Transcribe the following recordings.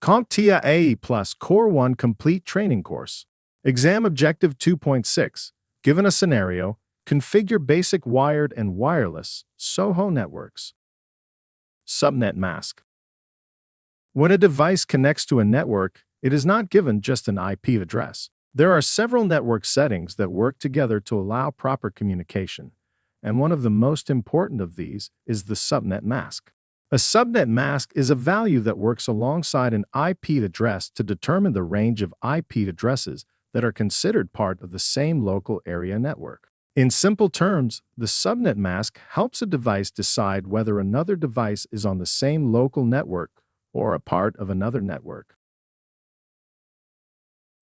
CompTIA A Plus Core 1 Complete Training Course. Exam Objective 2.6. Given a scenario, configure basic wired and wireless SOHO networks. Subnet Mask. When a device connects to a network, it is not given just an IP address. There are several network settings that work together to allow proper communication, and one of the most important of these is the subnet mask. A subnet mask is a value that works alongside an IP address to determine the range of IP addresses that are considered part of the same local area network. In simple terms, the subnet mask helps a device decide whether another device is on the same local network or a part of another network.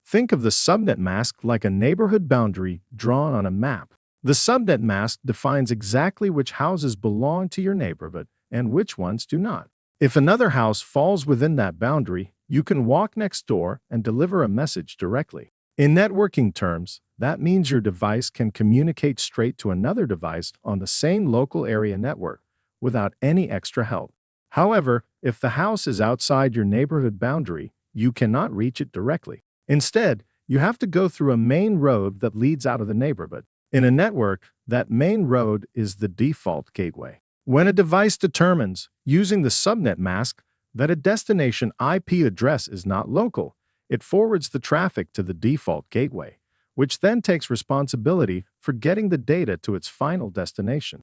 Think of the subnet mask like a neighborhood boundary drawn on a map. The subnet mask defines exactly which houses belong to your neighborhood and which ones do not. If another house falls within that boundary, you can walk next door and deliver a message directly. In networking terms, that means your device can communicate straight to another device on the same local area network without any extra help. However, if the house is outside your neighborhood boundary, you cannot reach it directly. Instead, you have to go through a main road that leads out of the neighborhood. In a network, that main road is the default gateway. When a device determines, using the subnet mask, that a destination IP address is not local, it forwards the traffic to the default gateway, which then takes responsibility for getting the data to its final destination.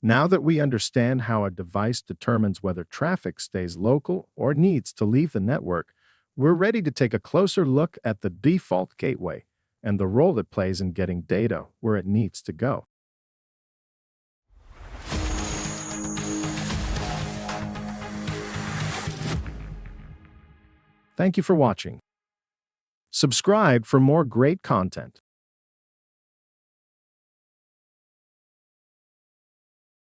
Now that we understand how a device determines whether traffic stays local or needs to leave the network, we're ready to take a closer look at the default gateway and the role it plays in getting data where it needs to go. Thank you for watching. Subscribe for more great content.